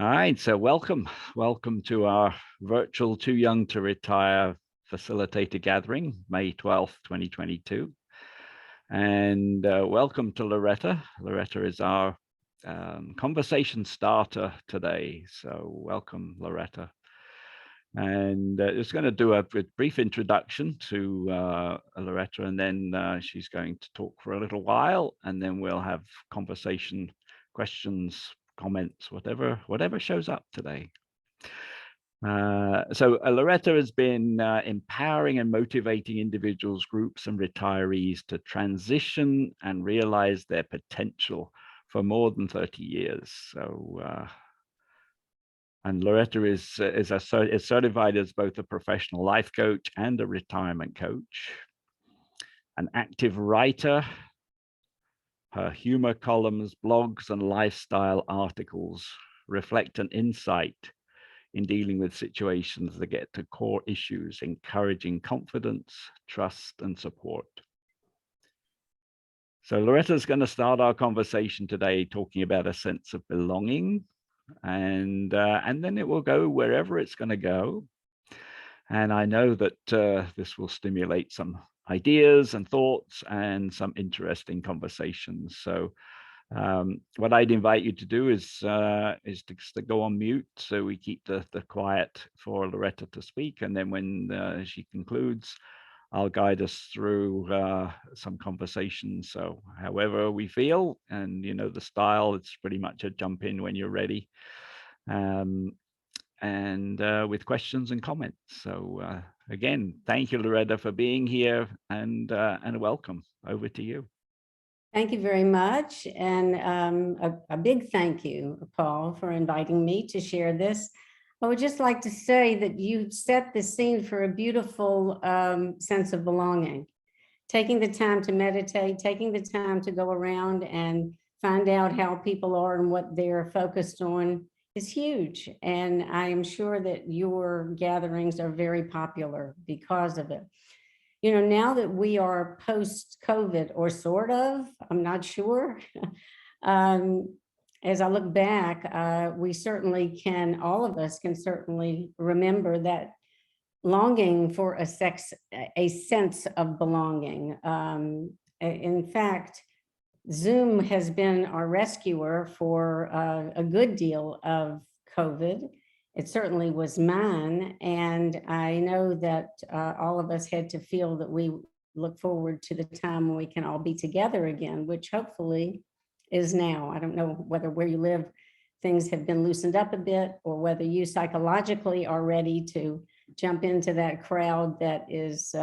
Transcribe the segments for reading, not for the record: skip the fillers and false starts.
All right, so welcome to our virtual Too Young to Retire Facilitator gathering, May 12th, 2022. And welcome to Loretta. Loretta is our conversation starter today. So welcome, Loretta. And it's going to do a brief introduction to Loretta, and then she's going to talk for a little while, and then we'll have conversation, questions, comments, whatever shows up today. So Loretta has been empowering and motivating individuals, groups, and retirees to transition and realize their potential for more than 30 years. So, and Loretta is certified as both a professional life coach and a retirement coach, an active writer. Her humor columns, blogs, and lifestyle articles reflect an insight in dealing with situations that get to core issues, encouraging confidence, trust, and support. So Loretta's going to start our conversation today talking about a sense of belonging, and then it will go wherever it's going to go. And I know that this will stimulate some ideas and thoughts and some interesting conversations. So what I'd invite you to do is to go on mute, so we keep the quiet for Loretta to speak, and then when she concludes, I'll guide us through some conversations. So however we feel, and you know the style, it's pretty much a jump in when you're ready, and with questions and comments. So again, thank you, Loretta, for being here, and welcome. Over to you. Thank you very much. And a big thank you, Paul, for inviting me to share this. I would just like to say that you set the scene for a beautiful sense of belonging. Taking the time to meditate, taking the time to go around and find out how people are and what they're focused on is huge. And I am sure that your gatherings are very popular because of it. You know, now that we are post-COVID, or sort of, I'm not sure. As I look back, we certainly can, all of us can certainly remember that longing for a sense of belonging. In fact, Zoom has been our rescuer for a good deal of COVID. It certainly was mine. And I know that all of us had to feel that we look forward to the time when we can all be together again, which hopefully is now. I don't know whether where you live, things have been loosened up a bit, or whether you psychologically are ready to jump into that crowd that is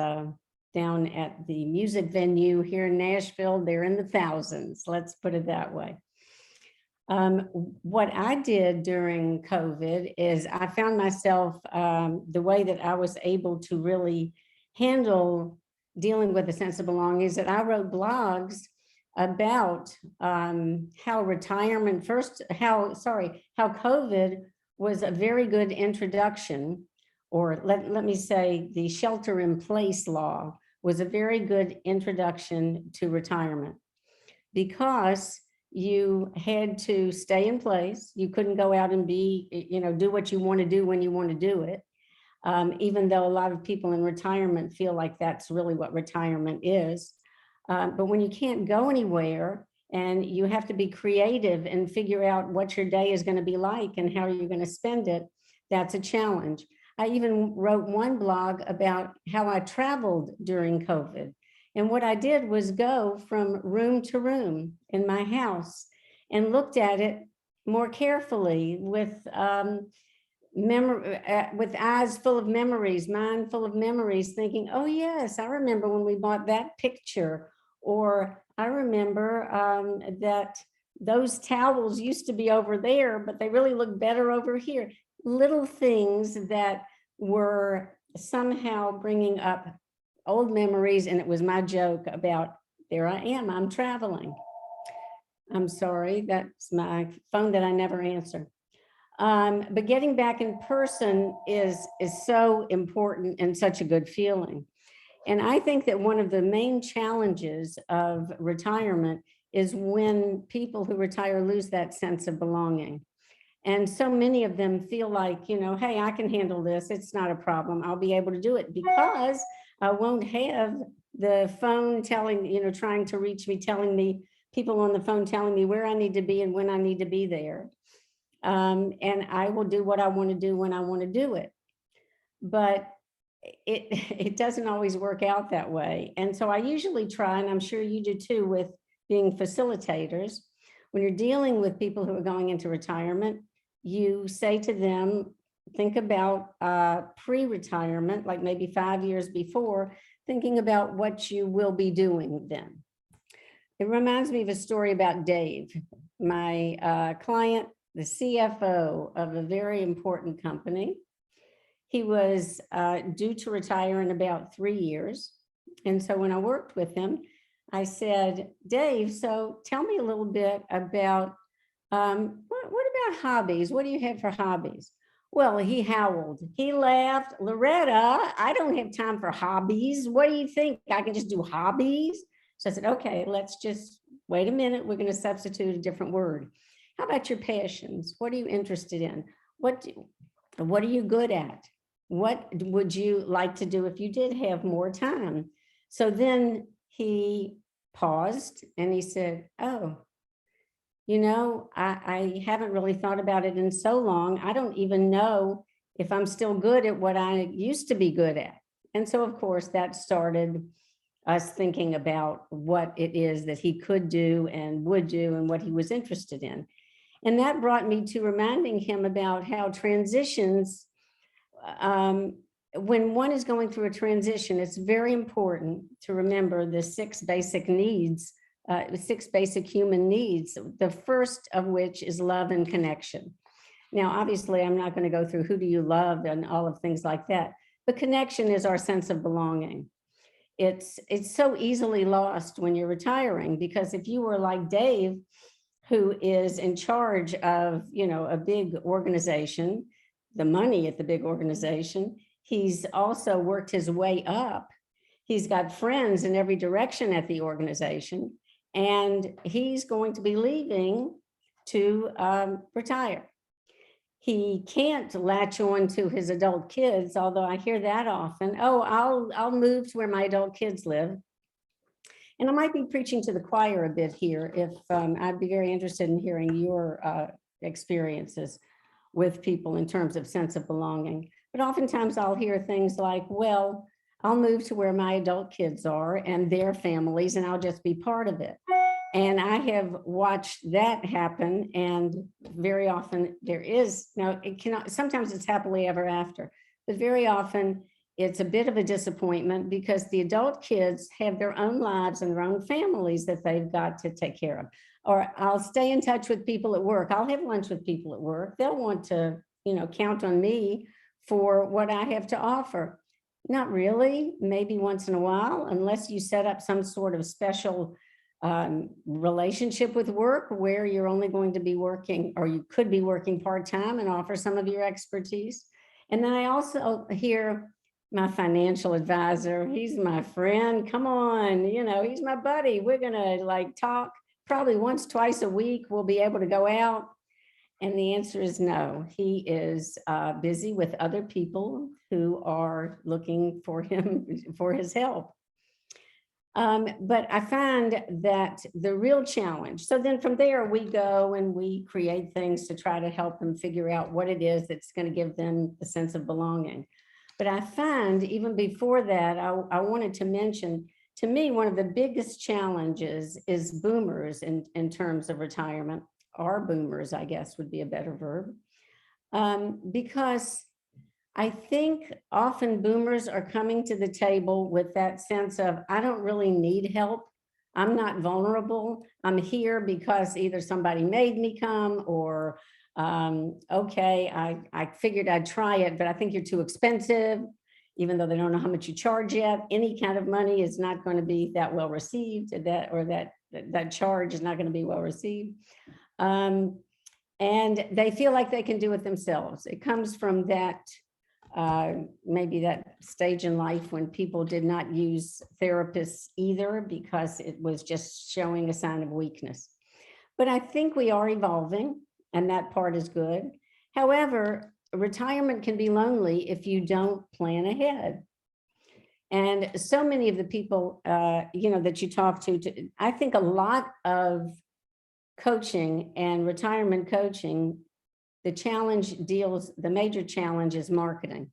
down at the music venue here in Nashville. They're in the thousands, let's put it that way. What I did during COVID is I found myself, the way that I was able to really handle dealing with a sense of belonging is that I wrote blogs about how retirement how COVID was a very good introduction, or let me say the shelter in place law was a very good introduction to retirement, because you had to stay in place. You couldn't go out and do what you want to do when you want to do it. Even though a lot of people in retirement feel like that's really what retirement is. But when you can't go anywhere and you have to be creative and figure out what your day is going to be like and how you're going to spend it, that's a challenge. I even wrote one blog about how I traveled during COVID. And what I did was go from room to room in my house and looked at it more carefully with eyes full of memories, mind full of memories, thinking, oh yes, I remember when we bought that picture, or I remember that those towels used to be over there, but they really look better over here. Little things that were somehow bringing up old memories. And it was my joke about, there I am, I'm traveling. I'm sorry, that's my phone that I never answer. But getting back in person is so important and such a good feeling. And I think that one of the main challenges of retirement is when people who retire lose that sense of belonging. And so many of them feel like, hey, I can handle this. It's not a problem. I'll be able to do it because I won't have the phone telling, trying to reach me, telling me, people on the phone telling me where I need to be and when I need to be there. And I will do what I want to do when I want to do it. But it doesn't always work out that way. And so I usually try, and I'm sure you do too, with being facilitators, when you're dealing with people who are going into retirement, you say to them, think about pre-retirement, like maybe 5 years before, thinking about what you will be doing then. It reminds me of a story about Dave, my client, the CFO of a very important company. He was due to retire in about 3 years. And so when I worked with him, I said, Dave, so tell me a little bit about what about hobbies? What do you have for hobbies? Well, he howled. He laughed. Loretta, I don't have time for hobbies. What do you think? I can just do hobbies? So I said, okay, let's just wait a minute. We're going to substitute a different word. How about your passions? What are you interested in? What are you good at? What would you like to do if you did have more time? So then he paused and he said, oh, I haven't really thought about it in so long. I don't even know if I'm still good at what I used to be good at. And so, of course, that started us thinking about what it is that he could do and would do and what he was interested in. And that brought me to reminding him about how transitions, when one is going through a transition, it's very important to remember the 6 basic needs, 6 basic human needs, the first of which is love and connection. Now, obviously, I'm not going to go through who do you love and all of things like that, but connection is our sense of belonging. It's so easily lost when you're retiring, because if you were like Dave, who is in charge of, a big organization, the money at the big organization, he's also worked his way up. He's got friends in every direction at the organization, and he's going to be leaving to retire. He can't latch on to his adult kids, although I hear that often. Oh, I'll move to where my adult kids live. And I might be preaching to the choir a bit here. If I'd be very interested in hearing your experiences with people in terms of sense of belonging. But oftentimes I'll hear things like, well, I'll move to where my adult kids are and their families, and I'll just be part of it. And I have watched that happen. And very often there is, now it cannot, sometimes it's happily ever after, but very often it's a bit of a disappointment because the adult kids have their own lives and their own families that they've got to take care of. Or I'll stay in touch with people at work. I'll have lunch with people at work. They'll want to, count on me for what I have to offer. Not really, maybe once in a while, unless you set up some sort of special relationship with work where you're only going to be working, or you could be working part-time and offer some of your expertise. And then I also hear my financial advisor, he's my friend, come on, he's my buddy. We're gonna talk probably once, twice a week. We'll be able to go out. And the answer is no. He is busy with other people who are looking for him, for his help. But I find that the real challenge, so then from there we go and we create things to try to help them figure out what it is that's going to give them a sense of belonging. But I find even before that, I wanted to mention, to me, one of the biggest challenges is boomers in terms of retirement, or boomers, I guess would be a better verb, because I think often boomers are coming to the table with that sense of, I don't really need help. I'm not vulnerable. I'm here because either somebody made me come, or okay, I figured I'd try it, but I think you're too expensive, even though they don't know how much you charge yet. Any kind of money is not going to be that well received, that charge is not going to be well received. And they feel like they can do it themselves. It comes from that, maybe that stage in life when people did not use therapists either, because it was just showing a sign of weakness. But I think we are evolving. and that part is good. However, retirement can be lonely if you don't plan ahead. And so many of the people, that you talk to, I think a lot of coaching and retirement coaching, the major challenge is marketing,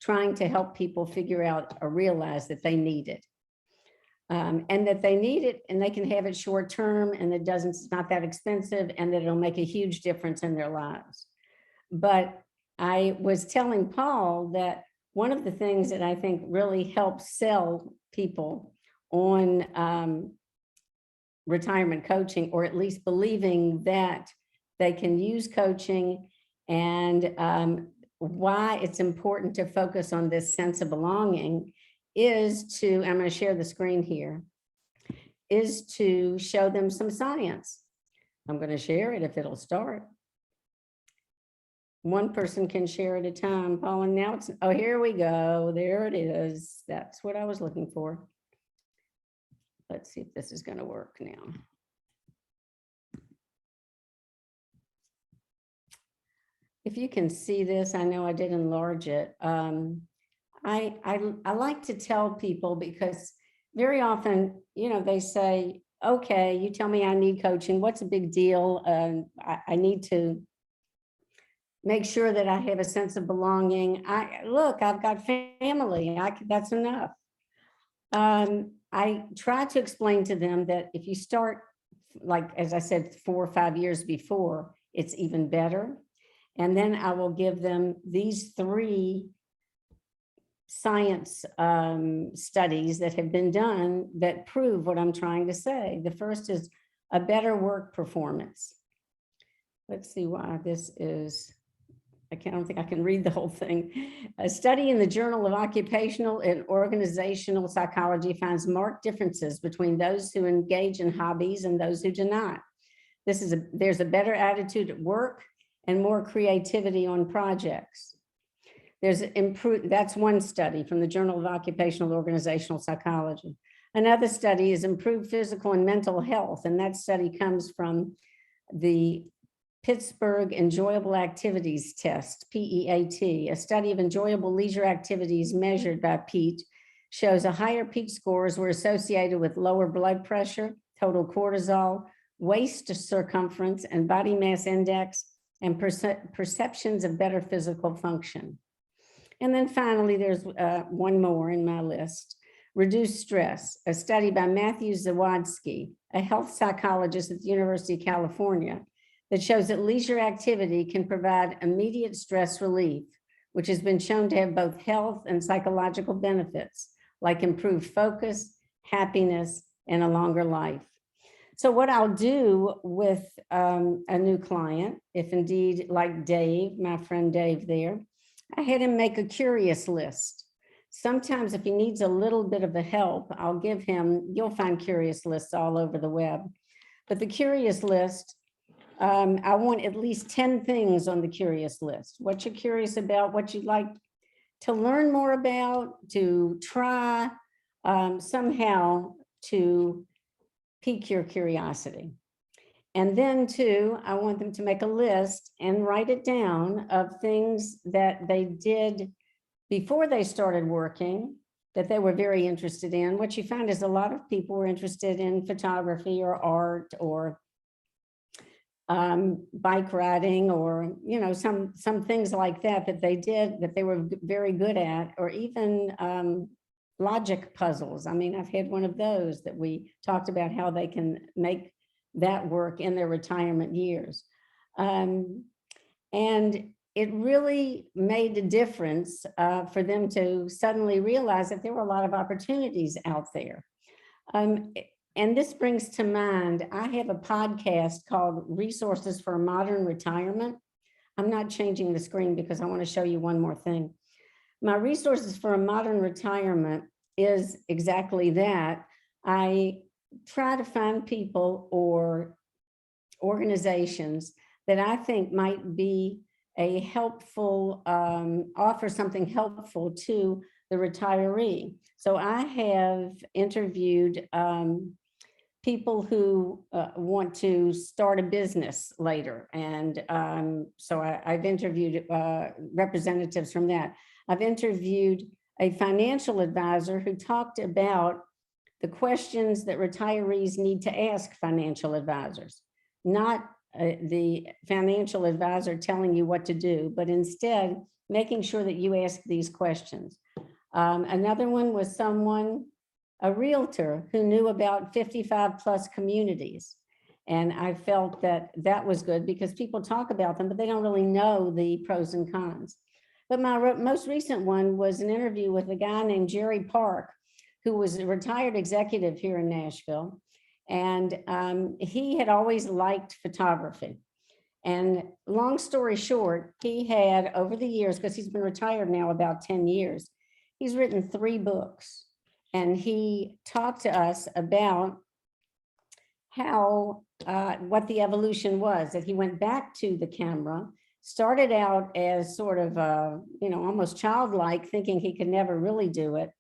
trying to help people figure out or realize that they need it. And that they need it and they can have it short term and it's not that expensive and that it'll make a huge difference in their lives. But I was telling Paul that one of the things that I think really helps sell people on retirement coaching, or at least believing that they can use coaching, and why it's important to focus on this sense of belonging is to, I'm going to share the screen here, is to show them some science. I'm going to share it if it'll start. One person can share at a time, Paul, and now it's, oh, here we go. There it is. That's what I was looking for. Let's see if this is going to work now. If you can see this, I know I did enlarge it. I like to tell people, because very often, they say, okay, you tell me I need coaching. What's a big deal? I need to make sure that I have a sense of belonging. Look, I've got family. That's enough. I try to explain to them that if you start, like, as I said, 4 or 5 years before, it's even better. And then I will give them these 3 science studies that have been done that prove what I'm trying to say. The first is a better work performance. Let's see why this is, I don't think I can read the whole thing. A study in the Journal of Occupational and Organizational Psychology finds marked differences between those who engage in hobbies and those who do not. There's a better attitude at work and more creativity on projects. That's one study from the Journal of Occupational and Organizational Psychology. Another study is improved physical and mental health, and that study comes from the Pittsburgh Enjoyable Activities Test, PEAT. A study of enjoyable leisure activities measured by PEAT shows a higher PEAT scores were associated with lower blood pressure, total cortisol, waist circumference, and body mass index, and perceptions of better physical function. And then finally, there's one more in my list. Reduced stress, a study by Matthew Zawadzki, a health psychologist at the University of California, that shows that leisure activity can provide immediate stress relief, which has been shown to have both health and psychological benefits, like improved focus, happiness, and a longer life. So what I'll do with a new client, if indeed, like Dave, my friend Dave there, I had him make a curious list. Sometimes if he needs a little bit of a help, I'll give him, you'll find curious lists all over the web. But the curious list, I want at least 10 things on the curious list. What you're curious about, what you'd like to learn more about, to try somehow to pique your curiosity. And then 2, I want them to make a list and write it down of things that they did before they started working that they were very interested in. What you find is a lot of people were interested in photography or art or bike riding, or some things like that they did that they were very good at, or even logic puzzles. I mean, I've had one of those that we talked about how they can make that work in their retirement years. And it really made a difference for them to suddenly realize that there were a lot of opportunities out there. And this brings to mind, I have a podcast called Resources for a Modern Retirement. I'm not changing the screen because I want to show you one more thing. My Resources for a Modern Retirement is exactly that. I try to find people or organizations that I think might be a helpful, offer something helpful to the retiree. So I have interviewed people who want to start a business later. And so I've interviewed representatives from that. I've interviewed a financial advisor who talked about the questions that retirees need to ask financial advisors, not the financial advisor telling you what to do, but instead making sure that you ask these questions. Another one was a realtor who knew about 55+ communities. And I felt that that was good because people talk about them, but they don't really know the pros and cons. But my most recent one was an interview with a guy named Jerry Park, who was a retired executive here in Nashville. And he had always liked photography. And long story short, he had over the years, because he's been retired now about 10 years, he's written 3 books. And he talked to us about how, what the evolution was, that he went back to the camera, started out as sort of, almost childlike, thinking he could never really do it,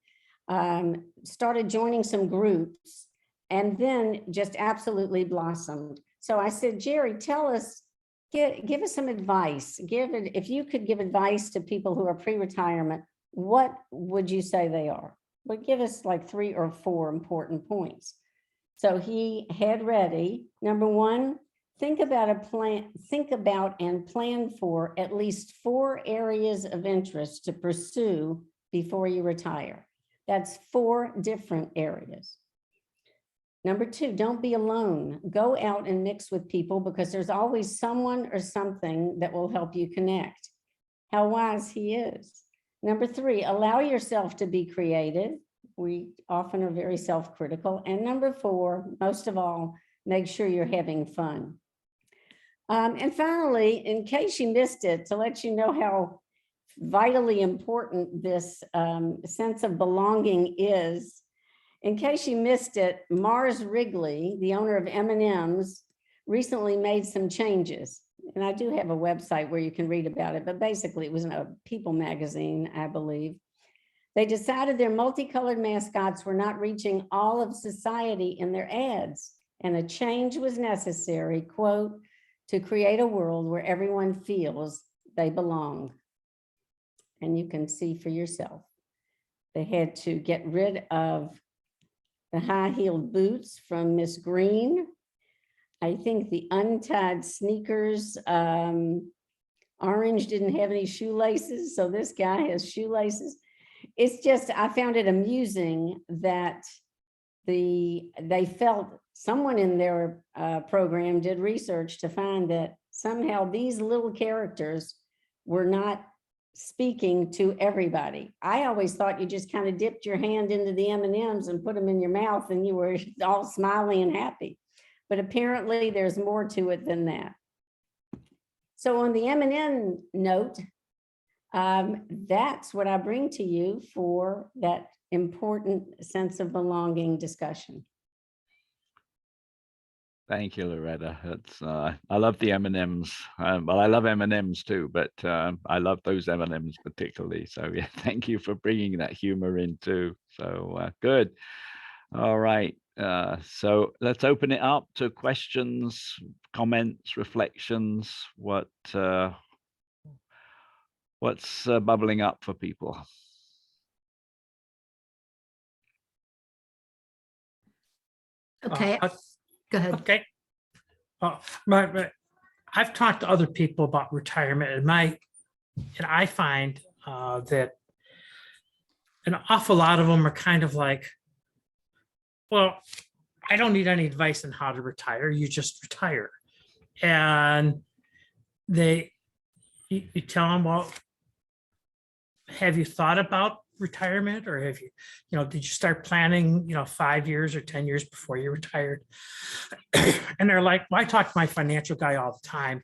started joining some groups, and then just absolutely blossomed. So I said, Jerry, tell us, give us some advice. If you could give advice to people who are pre-retirement, what would you say they are? But give us like 3 or 4 important points. So he had ready, number 1, think about and plan for at least 4 areas of interest to pursue before you retire. That's 4 different areas. Number 2, don't be alone. Go out and mix with people because there's always someone or something that will help you connect. How wise he is. Number 3, allow yourself to be creative. We often are very self-critical. And number 4, most of all, make sure you're having fun. And finally, in case you missed it, to let you know how vitally important this sense of belonging is, in case you missed it, Mars Wrigley, the owner of M&M's, recently made some changes. And I do have a website where you can read about it, but basically it was in a People magazine, I believe. They decided their multicolored mascots were not reaching all of society in their ads, and a change was necessary, quote, to create a world where everyone feels they belong. And you can see for yourself. They had to get rid of the high-heeled boots from Miss Green. I think the untied sneakers, orange didn't have any shoelaces, so this guy has shoelaces. It's just, I found it amusing that they felt someone in their program did research to find that somehow these little characters were not speaking to everybody. I always thought you just kind of dipped your hand into the M&Ms and put them in your mouth and you were all smiley and happy. But apparently there's more to it than that. So on the M&M note, that's what I bring to you for that important sense of belonging discussion. Thank you, Loretta. It's I love the M&Ms. Well, I love M&Ms too, but I love those M&Ms particularly. So yeah, thank you for bringing that humor in too. So good. All right. So let's open it up to questions, comments, reflections. What's bubbling up for people? Okay. Go ahead. Okay. I've talked to other people about retirement, and I find that an awful lot of them are kind of like, well, I don't need any advice on how to retire. You just retire. And you tell them, well, have you thought about retirement, or have you, did you start planning, 5 years or 10 years before you retired? And they're like, well, I talk to my financial guy all the time,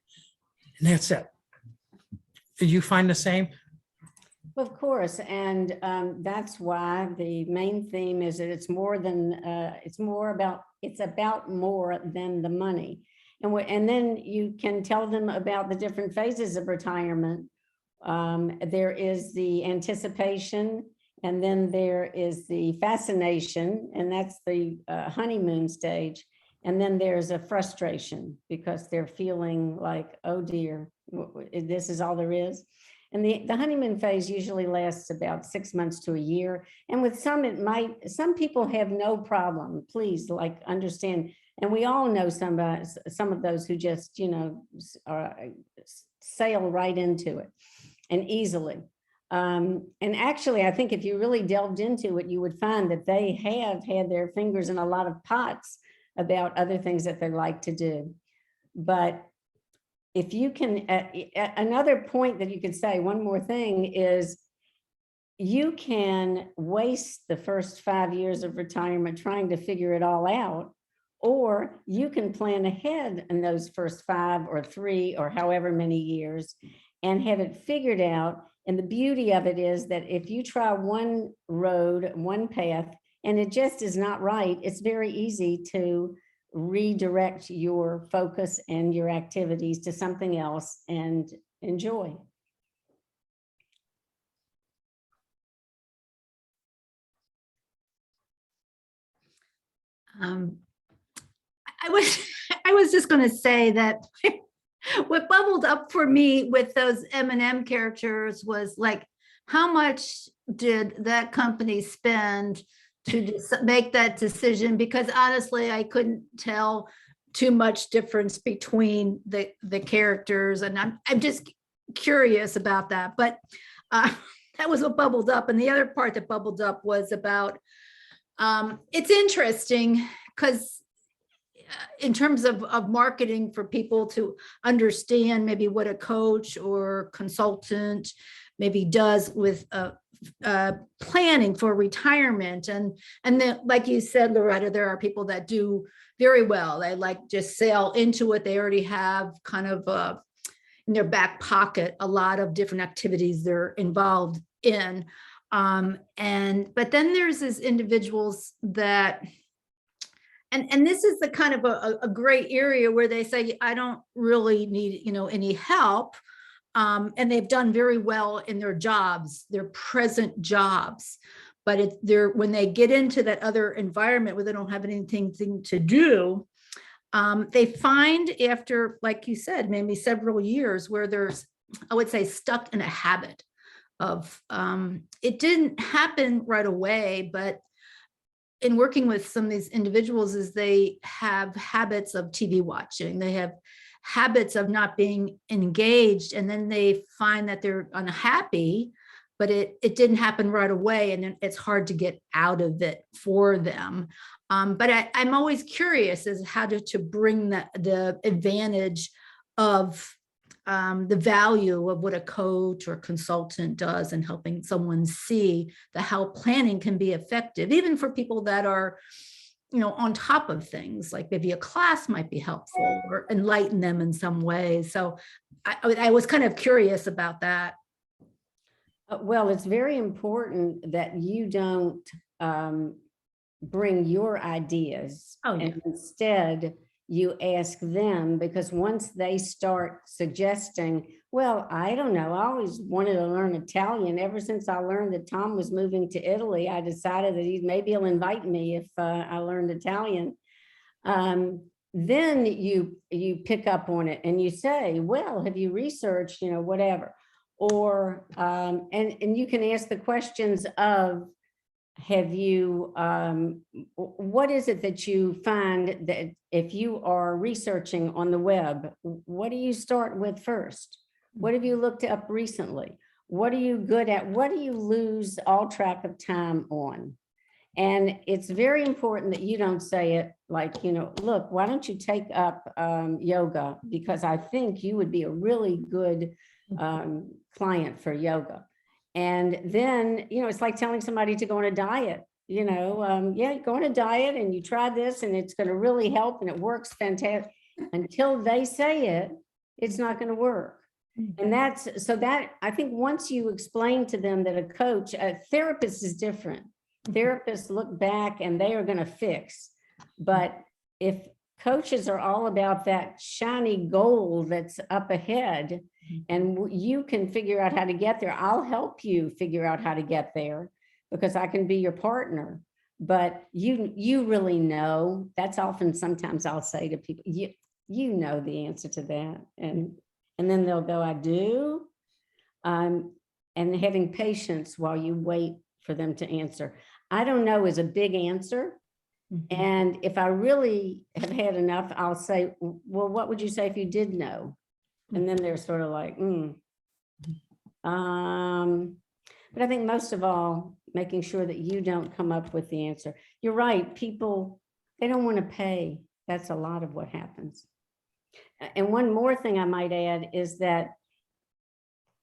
and that's it. Did you find the same? Of course, and that's why the main theme is that it's about more than the money. And then you can tell them about the different phases of retirement. There is the anticipation, and then there is the fascination, and that's the honeymoon stage. And then there's a frustration because they're feeling like, oh dear, this is all there is. And the honeymoon phase usually lasts about 6 months to a year. And with some, some people have no problem. Please, like, understand. And we all know some of those who just, sail right into it and easily. And actually, I think if you really delved into it, you would find that they have had their fingers in a lot of pots about other things that they like to do. But if you can, another point that you could say, one more thing is, you can waste the first 5 years of retirement trying to figure it all out, or you can plan ahead in those first 5 or 3 or however many years and have it figured out. And the beauty of it is that if you try one road, one path, and it just is not right, it's very easy to redirect your focus and your activities to something else and enjoy. I was just going to say that what bubbled up for me with those M&M characters was like, how much did that company spend to make that decision? Because honestly, I couldn't tell too much difference between the characters, and I'm just curious about that. But that was what bubbled up. And the other part that bubbled up was about, it's interesting because in terms of marketing for people to understand maybe what a coach or consultant maybe does with planning for retirement. And then, like you said, Loretta, there are people that do very well. They like just sail into it. They already have kind of in their back pocket a lot of different activities they're involved in. But then there's these individuals that, and this is the kind of a gray area where they say, I don't really need, any help. And they've done very well in their jobs, their present jobs. But when they get into that other environment where they don't have anything to do, they find after, like you said, maybe several years where there's, I would say, stuck in a habit of, it didn't happen right away, but in working with some of these individuals is they have habits of TV watching. They have habits of not being engaged, and then they find that they're unhappy, but it didn't happen right away, and then it's hard to get out of it for them. But I'm always curious as how to bring the advantage of the value of what a coach or consultant does in helping someone see how planning can be effective, even for people that are, on top of things, like maybe a class might be helpful or enlighten them in some way. So I was kind of curious about that. Well, it's very important that you don't bring your ideas. Oh, yeah. And instead you ask them, because once they start suggesting, well, I don't know, I always wanted to learn Italian. Ever since I learned that Tom was moving to Italy, I decided that maybe he'll invite me if I learned Italian. Then you pick up on it and you say, well, have you researched, whatever. Or, and you can ask the questions of, have you, what is it that you find that if you are researching on the web, what do you start with first? What have you looked up recently? What are you good at? What do you lose all track of time on? And it's very important that you don't say it like, look, why don't you take up yoga? Because I think you would be a really good client for yoga. And then, it's like telling somebody to go on a diet, yeah, go on a diet and you try this and it's going to really help and it works fantastic. Until they say it, it's not going to work. And I think once you explain to them that a therapist is different. Therapists look back and they are going to fix. But if coaches are all about that shiny goal that's up ahead, and you can figure out how to get there, I'll help you figure out how to get there because I can be your partner. but you really know. That's often, sometimes I'll say to people, you know the answer to that. And then they'll go, I do. And having patience while you wait for them to answer. I don't know is a big answer. And if I really have had enough, I'll say, well, what would you say if you did know? And then they're sort of like, but I think most of all, making sure that you don't come up with the answer. You're right. People, they don't want to pay. That's a lot of what happens. And one more thing I might add is that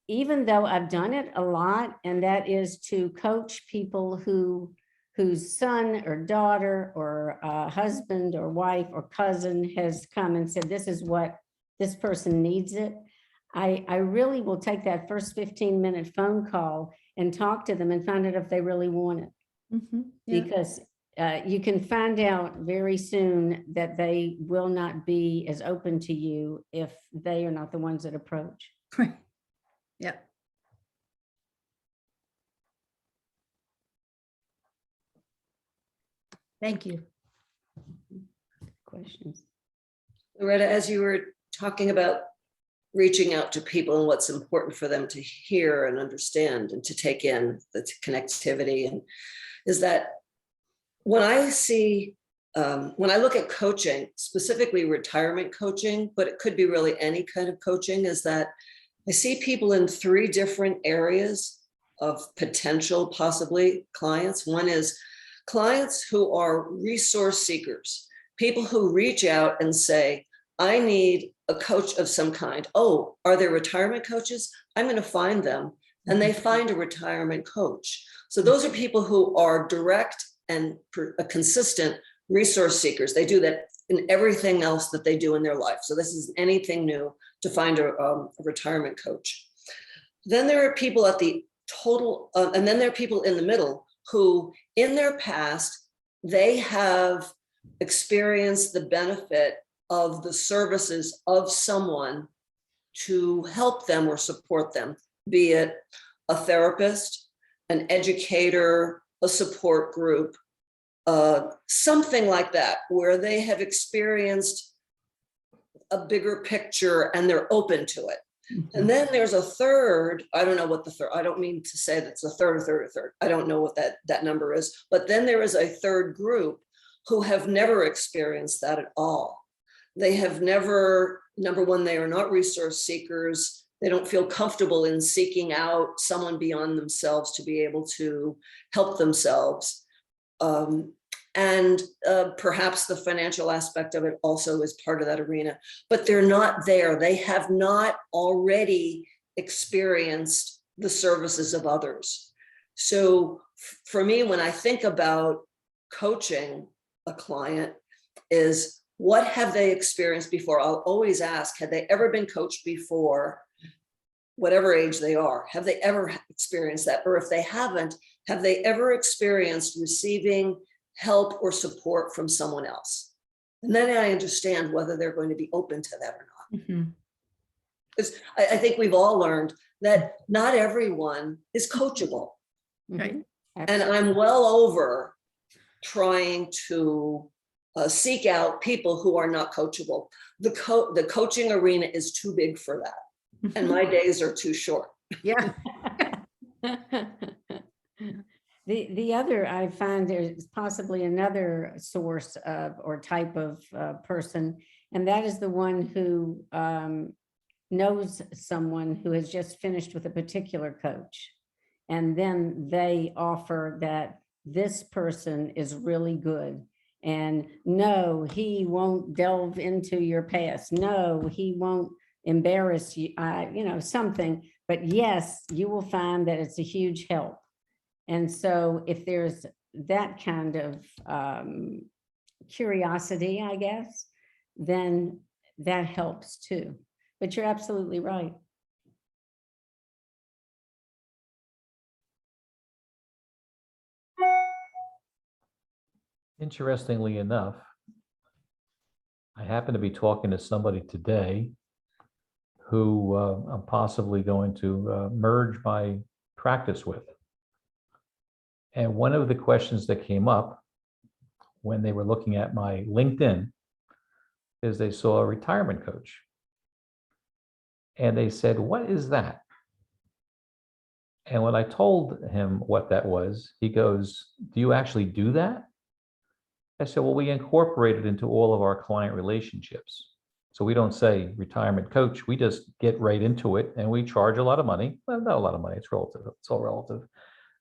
even though I've done it a lot, and that is to coach people whose son or daughter or husband or wife or cousin has come and said, this is what this person needs it. I really will take that first 15-minute phone call and talk to them and find out if they really want it. Because you can find out very soon that they will not be as open to you if they are not the ones that approach. Right. Yep. Thank you. Questions? Loretta, as you were talking about reaching out to people and what's important for them to hear and understand and to take in, the connectivity, and is that when I see, when I look at coaching, specifically retirement coaching, but it could be really any kind of coaching, is that I see people in 3 different areas of potential, possibly clients. One is clients who are resource seekers, people who reach out and say, I need a coach of some kind. Oh, are there retirement coaches? I'm going to find them. And they find a retirement coach. So those are people who are direct and consistent resource seekers. They do that in everything else that they do in their life. So this is anything new to find a retirement coach. Then there are people at the total, and then there are people in the middle who in their past, they have experienced the benefit of the services of someone to help them or support them, be it a therapist, an educator, a support group, something like that, where they have experienced a bigger picture and they're open to it. And then there's a third, I don't know what the third, I don't mean to say that's a third. I don't know what that number is, but then there is a third group who have never experienced that at all. They have never, number one, they are not resource seekers. They don't feel comfortable in seeking out someone beyond themselves to be able to help themselves. Perhaps the financial aspect of it also is part of that arena, but they're not there. They have not already experienced the services of others. So for me, when I think about coaching a client, is what have they experienced before? I'll always ask, had they ever been coached before, whatever age they are? Have they ever experienced that? Or if they haven't, have they ever experienced receiving help or support from someone else? And then I understand whether they're going to be open to that or not. Because I think we've all learned that not everyone is coachable. Right. And I'm well over trying to seek out people who are not coachable. The coaching arena is too big for that. And my days are too short. Yeah. The other, I find there's possibly another source of or type of person, and that is the one who knows someone who has just finished with a particular coach. And then they offer that this person is really good. And no, he won't delve into your past. No, he won't embarrass you, something. But yes, you will find that it's a huge help. And so if there's that kind of curiosity, I guess, then that helps too. But you're absolutely right. Interestingly enough, I happen to be talking to somebody today who I'm possibly going to merge my practice with. And one of the questions that came up when they were looking at my LinkedIn is they saw a retirement coach. And they said, "What is that?" And when I told him what that was, he goes, "Do you actually do that?" I said, "Well, we incorporate it into all of our client relationships. So we don't say retirement coach, we just get right into it and we charge a lot of money. Well, not a lot of money, it's relative, it's all relative."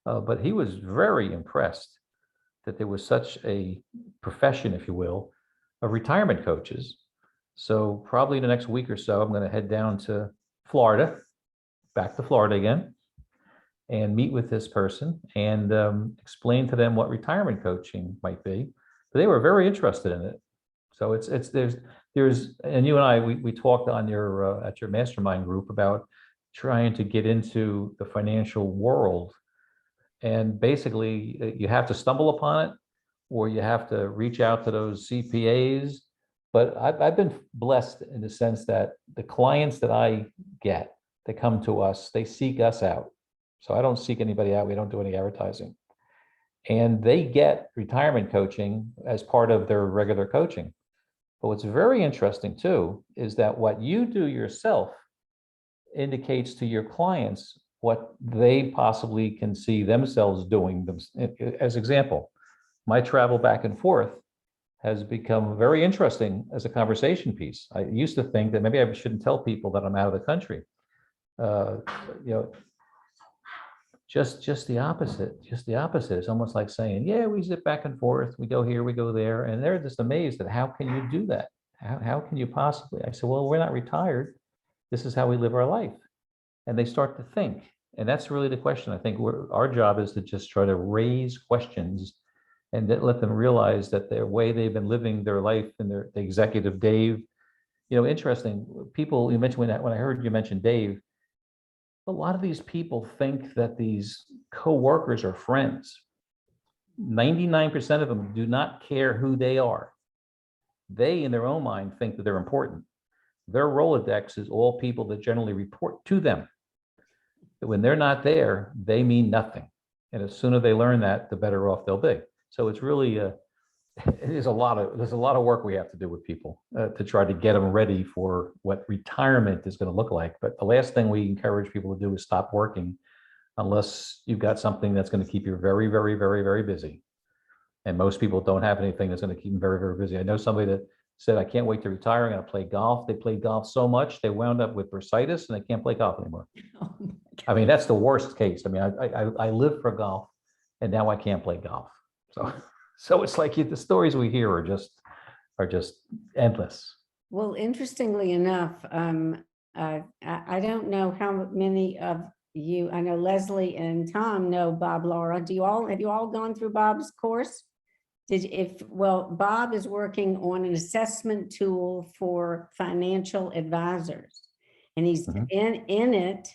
But he was very impressed that there was such a profession, if you will, of retirement coaches. So probably in the next week or so, I'm going to head down to Florida, back to Florida again, and meet with this person and explain to them what retirement coaching might be. But they were very interested in it. So there's and you and I we talked on your at your mastermind group about trying to get into the financial world, and basically you have to stumble upon it or you have to reach out to those CPAs. But I've been blessed in the sense that the clients that I get, they come to us, they seek us out. So I don't seek anybody out. We don't do any advertising. And they get retirement coaching as part of their regular coaching. But what's very interesting too, is that what you do yourself indicates to your clients what they possibly can see themselves doing. As example, my travel back and forth has become very interesting as a conversation piece. I used to think that maybe I shouldn't tell people that I'm out of the country. You know, just the opposite. It's almost like saying, yeah, we zip back and forth, we go here, we go there, and they're just amazed at how can you do that? How can you possibly? I said, well, we're not retired. This is how we live our life. And they start to think. And that's really the question. I think our job is to just try to raise questions and let them realize that the way they've been living their life and the executive Dave, you know, interesting. People, you mentioned when I heard you mention Dave, a lot of these people think that these co-workers are friends. 99% of them do not care who they are. They, in their own mind, think that they're important. Their Rolodex is all people that generally report to them. But when they're not there, they mean nothing. And the sooner they learn that, the better off they'll be. So it's really there's a lot of work we have to do with people to try to get them ready for what retirement is going to look like. But the last thing we encourage people to do is stop working unless you've got something that's going to keep you very, very, very, very busy. And most people don't have anything that's going to keep them very, very busy. I know somebody that said, I can't wait to retire. I'm going to play golf. They played golf so much, they wound up with bursitis and they can't play golf anymore. Oh my I mean, that's the worst case. I mean, I live for golf and now I can't play golf. So it's like the stories we hear are just endless. Well, interestingly enough, I don't know how many of you, I know Leslie and Tom know Bob Laura. Have you all gone through Bob's course? Well, Bob is working on an assessment tool for financial advisors. And he's in it,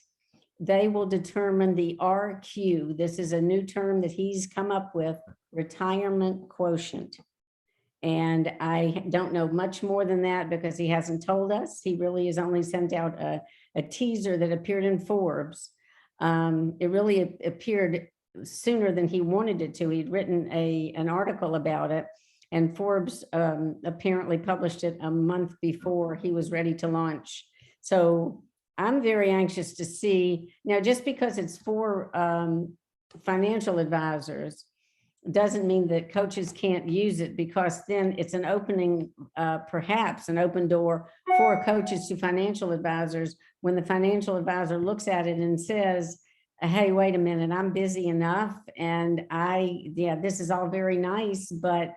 they will determine the RQ. This is a new term that he's come up with, retirement quotient. And I don't know much more than that because he hasn't told us. He really has only sent out a teaser that appeared in Forbes. It really appeared sooner than he wanted it to. He'd written an article about it, and Forbes apparently published it a month before he was ready to launch. So I'm very anxious to see. Now, just because it's for financial advisors doesn't mean that coaches can't use it, because then it's an opening, perhaps an open door for coaches to financial advisors when the financial advisor looks at it and says, hey, wait a minute, I'm busy enough. And this is all very nice, but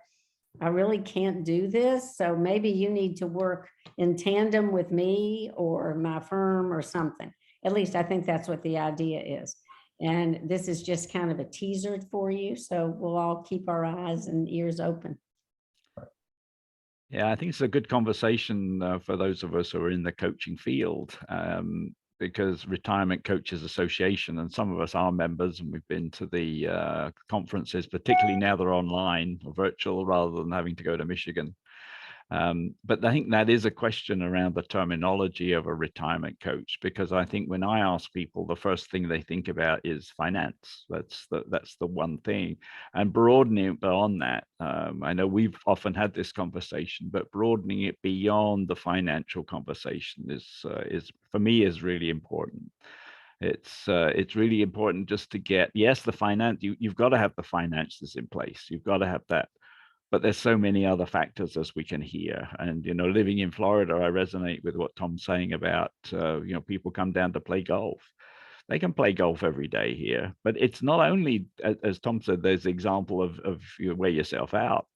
I really can't do this. So maybe you need to work in tandem with me or my firm or something. At least I think that's what the idea is. And this is just kind of a teaser for you. So we'll all keep our eyes and ears open. Yeah, I think it's a good conversation for those of us who are in the coaching field, because Retirement Coaches Association, and some of us are members, and we've been to the conferences, particularly now they're online or virtual rather than having to go to Michigan. But I think that is a question around the terminology of a retirement coach, because I think when I ask people, the first thing they think about is finance. That's the one thing, and broadening it beyond that. I know we've often had this conversation, but broadening it beyond the financial conversation is for me is really important. It's really important just to get, yes, the finance. You've got to have the finances in place. You've got to have that. But there's so many other factors, as we can hear. And, living in Florida, I resonate with what Tom's saying about, people come down to play golf. They can play golf every day here, but it's not only, as Tom said, there's the example of you wear yourself out,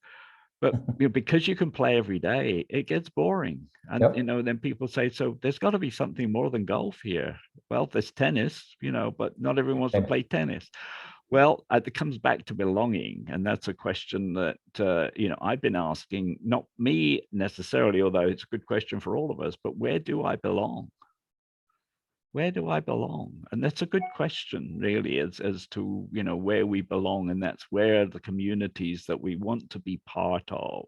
but because you can play every day, it gets boring. And, Yep. then people say, so there's got to be something more than golf here. Well, there's tennis, but not everyone wants to Okay. play tennis. Well, it comes back to belonging. And that's a question that, I've been asking, not me necessarily, although it's a good question for all of us, but where do I belong? Where do I belong? And that's a good question, really, as to, where we belong. And that's where the communities that we want to be part of.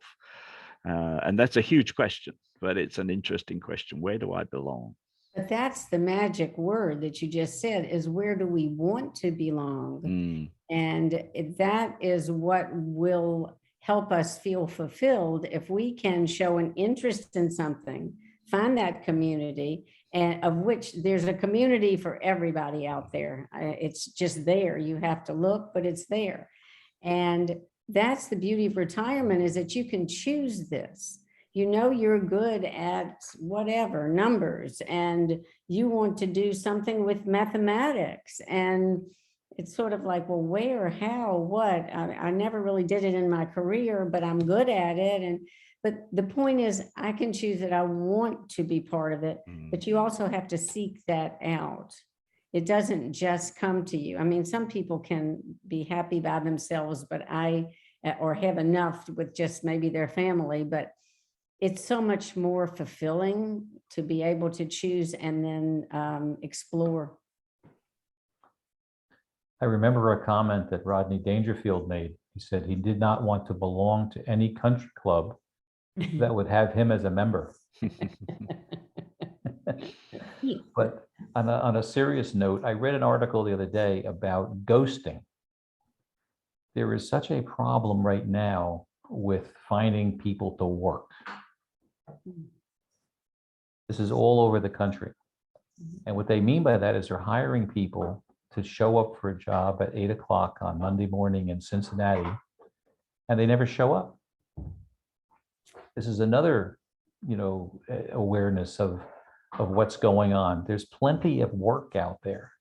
And that's a huge question, but it's an interesting question. Where do I belong? But that's the magic word that you just said, is where do we want to belong? Mm. And that is what will help us feel fulfilled if we can show an interest in something, find that community, and of which there's a community for everybody out there. It's just there. You have to look, but it's there. And that's the beauty of retirement, is that you can choose this. You're good at whatever numbers, and you want to do something with mathematics, and it's sort of like, well, where, how, what? I never really did it in my career, but I'm good at it. But the point is, I can choose that I want to be part of it, but you also have to seek that out. It doesn't just come to you. I mean, some people can be happy by themselves, but or have enough with just maybe their family, but it's so much more fulfilling to be able to choose and then explore. I remember a comment that Rodney Dangerfield made. He said he did not want to belong to any country club that would have him as a member. But on a serious note, I read an article the other day about ghosting. There is such a problem right now with finding people to work. This is all over the country. And what they mean by that is they're hiring people to show up for a job at 8 o'clock on Monday morning in Cincinnati, and they never show up. This is another, awareness of what's going on. There's plenty of work out there.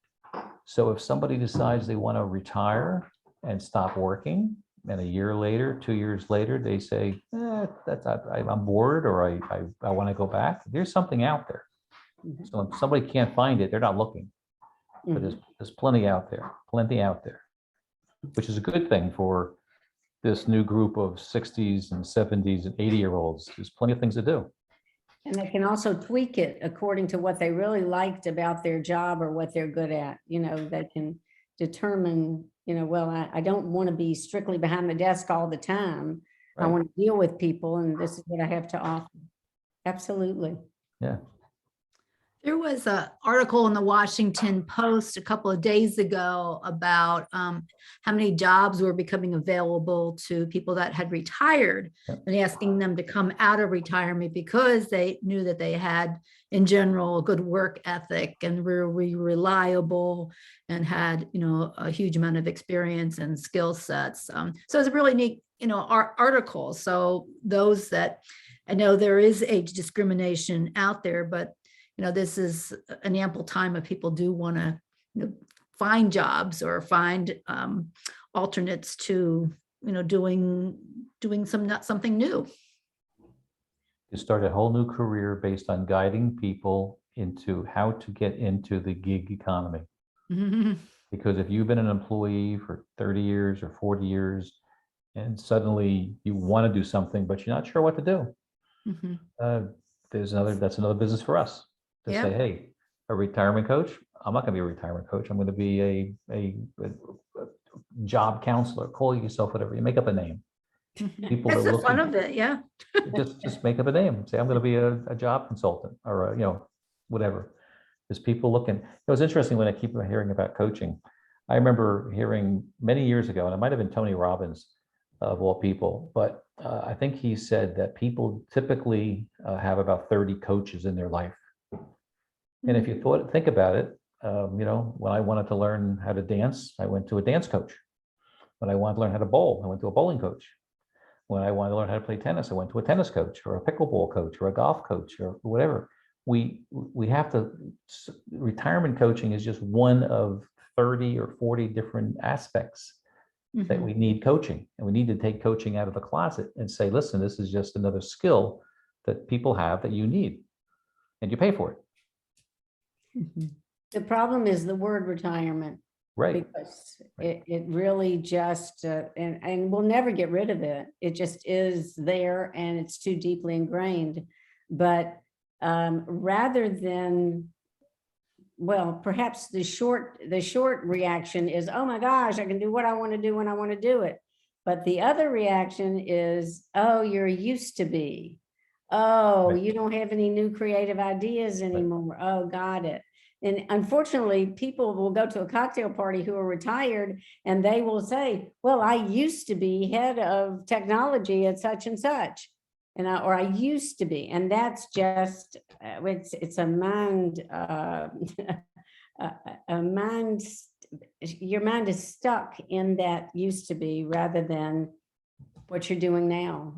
So if somebody decides they want to retire and stop working, and a year later, 2 years later, they say, I'm bored, or I want to go back, there's something out there. So if somebody can't find it, they're not looking. But there's plenty out there, which is a good thing for this new group of 60s and 70s and 80-year-olds. There's plenty of things to do. And they can also tweak it according to what they really liked about their job or what they're good at. They can determine, well, I don't want to be strictly behind the desk all the time. Right. I want to deal with people, and this is what I have to offer. Absolutely. Yeah. There was an article in the Washington Post a couple of days ago about how many jobs were becoming available to people that had retired, and asking them to come out of retirement because they knew that they had, in general, a good work ethic and were reliable and had, a huge amount of experience and skill sets. So it's a really neat, article. So those that, I know there is age discrimination out there, but this is an ample time if people do want to find jobs or find alternates to doing something new. You start a whole new career based on guiding people into how to get into the gig economy. Because if you've been an employee for 30 years or 40 years and suddenly you want to do something but you're not sure what to do, that's another business for us. To say, hey, a retirement coach, I'm not going to be a retirement coach. I'm going to be a job counselor. Call yourself whatever. You make up a name. People That's are the fun looking, of it, yeah. just make up a name, say, I'm going to be a job consultant or, whatever. There's people looking. It was interesting when I keep hearing about coaching. I remember hearing many years ago, and it might have been Tony Robbins of all people, but I think he said that people typically have about 30 coaches in their life. And if you think about it, when I wanted to learn how to dance, I went to a dance coach. When I wanted to learn how to bowl, I went to a bowling coach. When I wanted to learn how to play tennis, I went to a tennis coach or a pickleball coach or a golf coach or whatever. We have to, retirement coaching is just one of 30 or 40 different aspects that we need coaching. And we need to take coaching out of the closet and say, listen, this is just another skill that people have that you need, and you pay for it. The problem is the word retirement. Right. Because Right. it really just, and we'll never get rid of it. It just is there and it's too deeply ingrained. But rather than, well, perhaps the short reaction is, oh my gosh, I can do what I want to do when I want to do it. But the other reaction is, oh, you're used to be. Oh, Right. you don't have any new creative ideas anymore. Oh, got it. And unfortunately, people will go to a cocktail party who are retired and they will say, well, I used to be head of technology at such and such. And or I used to be, and that's just, it's a mind, your mind is stuck in that used to be rather than what you're doing now.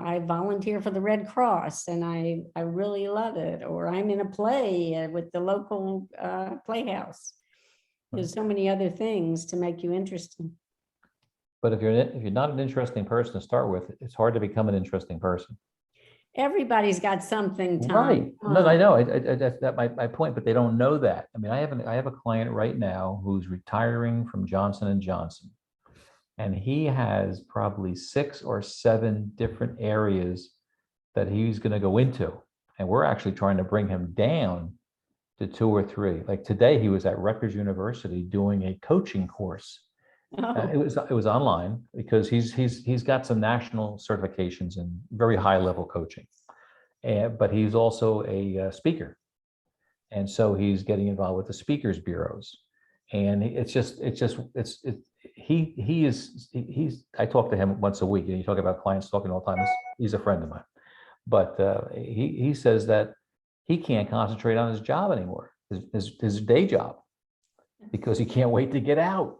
I volunteer for the Red Cross and I really love it, or I'm in a play with the local playhouse. There's so many other things to make you interesting. But if you're not an interesting person to start with, it's hard to become an interesting person. Everybody's got something, Tom. Right. No, I know. That's my point, but they don't know that. I mean, I have a client right now who's retiring from Johnson & Johnson. And he has probably 6 or 7 different areas that he's going to go into. And we're actually trying to bring him down to 2 or 3. Like today, he was at Rutgers University doing a coaching course. Oh, It was online because he's got some national certifications in very high level coaching. But he's also a speaker. And so he's getting involved with the speakers bureaus. And I talk to him once a week, and you talk about clients talking all the time. He's a friend of mine, but he says that he can't concentrate on his job anymore, his day job, because he can't wait to get out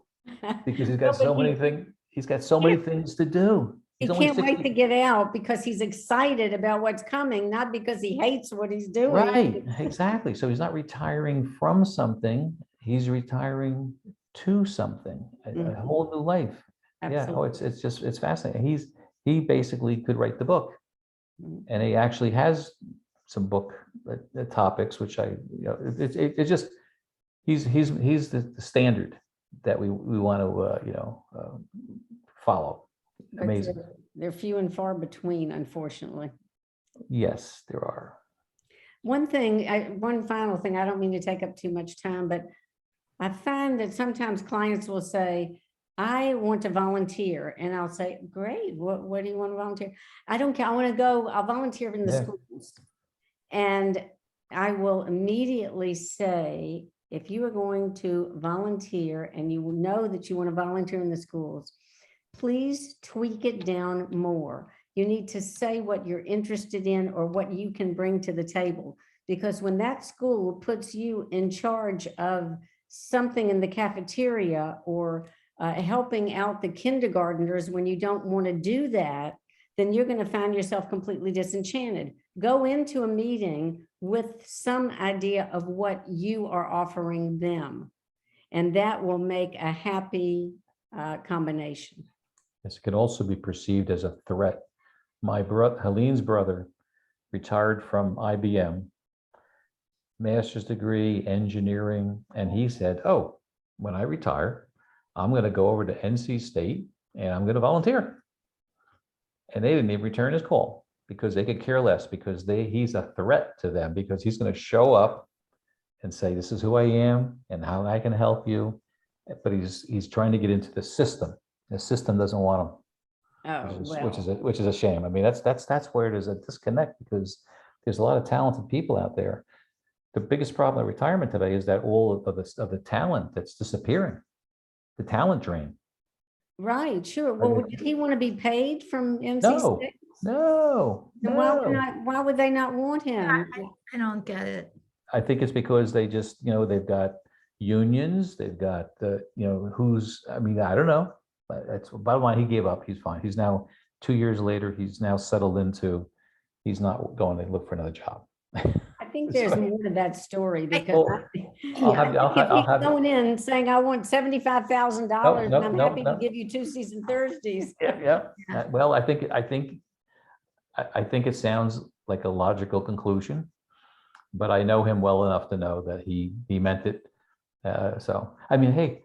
because he's got so many things. He's got so many things to do. he can't wait to get out because he's excited about what's coming, not because he hates what he's doing. Right, exactly. So he's not retiring from something. He's retiring to something, a whole new life. Absolutely. Yeah, it's fascinating. He basically could write the book, and he actually has some book topics, which it's just he's the standard that we want to follow. But Amazing. they're few and far between, unfortunately. Yes, there are. One final thing, I don't mean to take up too much time, but I find that sometimes clients will say, I want to volunteer. And I'll say, great, what do you want to volunteer? I don't care, I'll volunteer in the schools. And I will immediately say, if you are going to volunteer and you know that you want to volunteer in the schools, please tweak it down more. You need to say what you're interested in or what you can bring to the table. Because when that school puts you in charge of something in the cafeteria or helping out the kindergartners when you don't want to do that, then you're going to find yourself completely disenchanted. Go into a meeting with some idea of what you are offering them, and that will make a happy combination. This can also be perceived as a threat. My brother, Helene's brother, retired from IBM, master's degree, engineering, and he said, oh, when I retire, I'm going to go over to NC State and I'm going to volunteer. And they didn't even return his call because they could care less, because he's a threat to them, because he's going to show up and say, this is who I am and how I can help you. But he's trying to get into the system. The system doesn't want him. Oh, which is a shame. I mean, that's where there's a disconnect, because there's a lot of talented people out there. The biggest problem at retirement today is that all of the talent that's disappearing, the talent drain. right, sure. Well, did he want to be paid from No, MC6? no, Then no. why would they not want him? I don't get it. I think it's because they just, they've got unions, they've got the, I mean, I don't know. But that's bottom line, he gave up. He's fine. He's now 2 years later, he's now settled into, he's not going to look for another job. I think there's more to that story because Well, I think I'll if he's going in saying, I want $75,000 and I'm happy to no. give you Tuesdays and Thursdays. Yeah. Well, I think it sounds like a logical conclusion, but I know him well enough to know that he meant it. So, I mean, hey,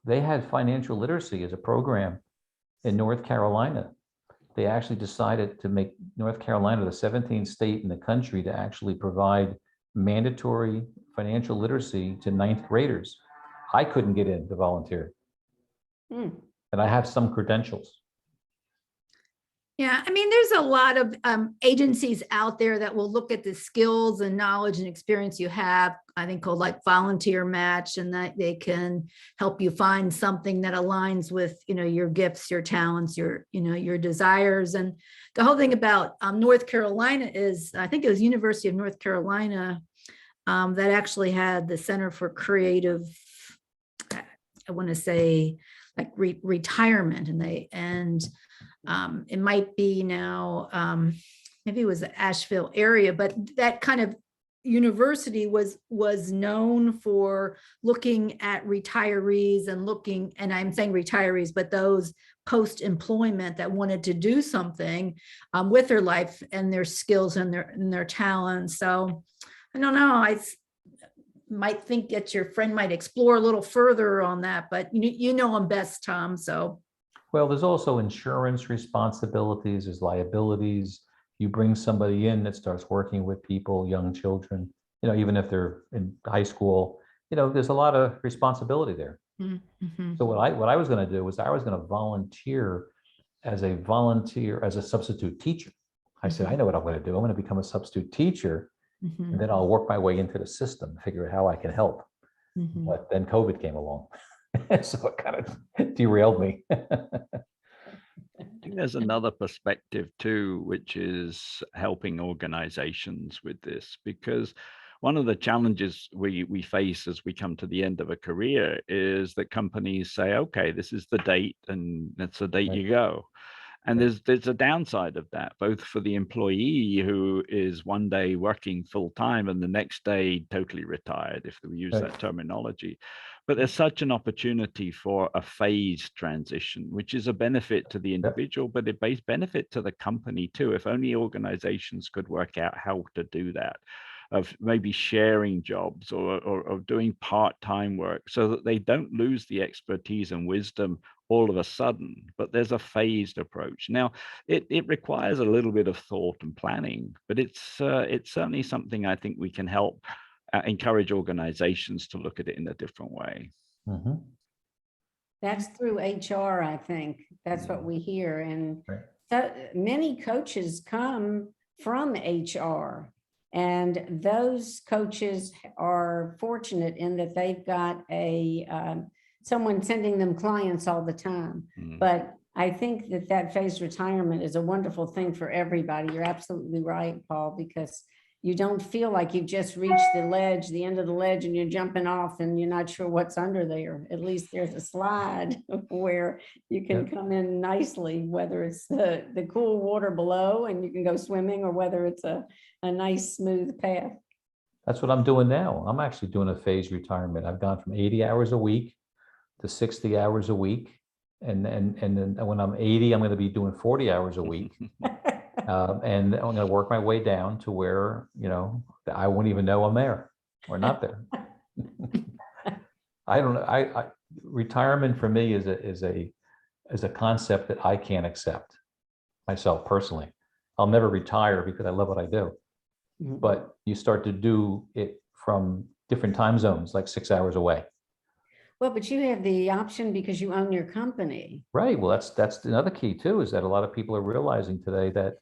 they had financial literacy as a program in North Carolina. They actually decided to make North Carolina the 17th state in the country to actually provide mandatory financial literacy to ninth graders. I couldn't get in to volunteer. Hmm. And I have some credentials. Yeah, I mean, there's a lot of agencies out there that will look at the skills and knowledge and experience you have, I think called like volunteer match, and that they can help you find something that aligns with, your gifts, your talents, your desires. And the whole thing about North Carolina is, I think it was University of North Carolina that actually had the Center for Creative, I want to say like retirement, and it might be now, maybe it was the Asheville area, but that kind of university was known for looking at retirees and I'm saying retirees, but those post-employment that wanted to do something with their life and their skills and their talents. So I don't know, I might think that your friend might explore a little further on that, but you know him best, Tom, so. Well, there's also insurance responsibilities, there's liabilities. You bring somebody in that starts working with people, young children, even if they're in high school, there's a lot of responsibility there. Mm-hmm. So what I was going to do was I was going to volunteer as a substitute teacher. I said, I know what I'm going to do. I'm going to become a substitute teacher, Mm-hmm. and then I'll work my way into the system, figure out how I can help. Mm-hmm. But then COVID came along. So it kind of derailed me. I think there's another perspective too, which is helping organizations with this, because one of the challenges we face as we come to the end of a career is that companies say, okay, this is the date and that's the date Right. you go. And there's a downside of that, both for the employee who is one day working full time and the next day totally retired, if we use that terminology. But there's such an opportunity for a phased transition, which is a benefit to the individual, but a benefit to the company too. If only organizations could work out how to do that, of maybe sharing jobs or doing part-time work so that they don't lose the expertise and wisdom all of a sudden, but there's a phased approach. Now, it requires a little bit of thought and planning, but it's certainly something I think we can help encourage organizations to look at it in a different way. Mm-hmm. That's through HR, I think. That's what we hear. And Right. so many coaches come from HR. And those coaches are fortunate in that they've got someone sending them clients all the time. But I think that phased retirement is a wonderful thing for everybody. You're absolutely right, Paul, because you don't feel like you've just reached the end of the ledge, and you're jumping off and you're not sure what's under there. At least there's a slide where you can come in nicely, whether it's the cool water below and you can go swimming, or whether it's a nice smooth path. That's what I'm doing now. I'm actually doing a phased retirement. I've gone from 80 hours a week to 60 hours a week. And then when I'm 80, I'm going to be doing 40 hours a week. And I'm going to work my way down to where, I won't even know I'm there or not there. I don't know. Retirement for me is a concept that I can't accept myself personally. I'll never retire because I love what I do. But you start to do it from different time zones, like 6 hours away. Well, but you have the option because you own your company. Right. Well, that's another key too, is that a lot of people are realizing today that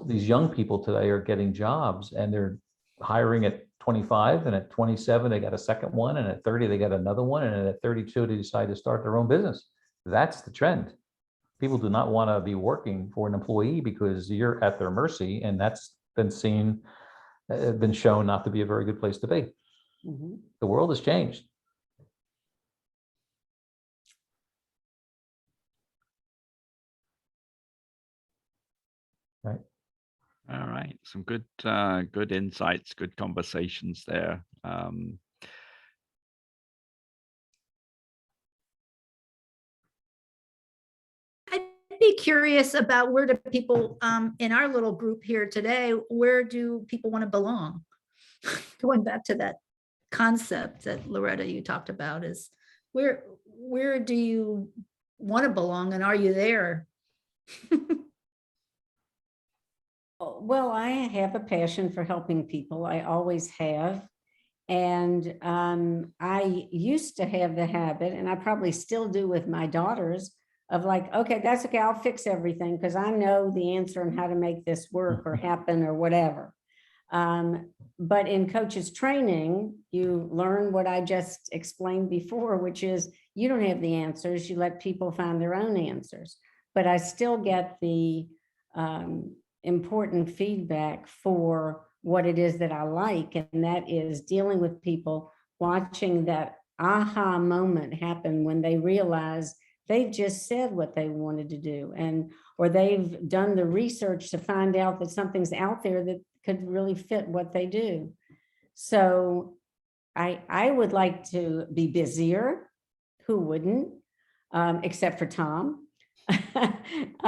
these young people today are getting jobs and they're hiring at 25, and at 27, they got a second one, and at 30, they got another one, and at 32, they decide to start their own business. That's the trend. People do not want to be working for an employee because you're at their mercy, and that's been been shown not to be a very good place to be. Mhm. The world has changed. Right. All right. Some good good insights, good conversations there. I'd be curious about where do people in our little group here today, where do people want to belong? Going back to that concept that Loretta, you talked about, is where do you want to belong, and are you there? Oh, well, I have a passion for helping people. I always have. And I used to have the habit, and I probably still do with my daughters, of like, okay, that's okay, I'll fix everything because I know the answer on how to make this work or happen or whatever. But in coaches training, you learn what I just explained before, which is you don't have the answers, you let people find their own answers. But I still get the important feedback for what it is that I like, and that is dealing with people, watching that aha moment happen when they realize they've just said what they wanted to do, and or they've done the research to find out that something's out there that could really fit what they do. So I would like to be busier. Who wouldn't? Except for Tom.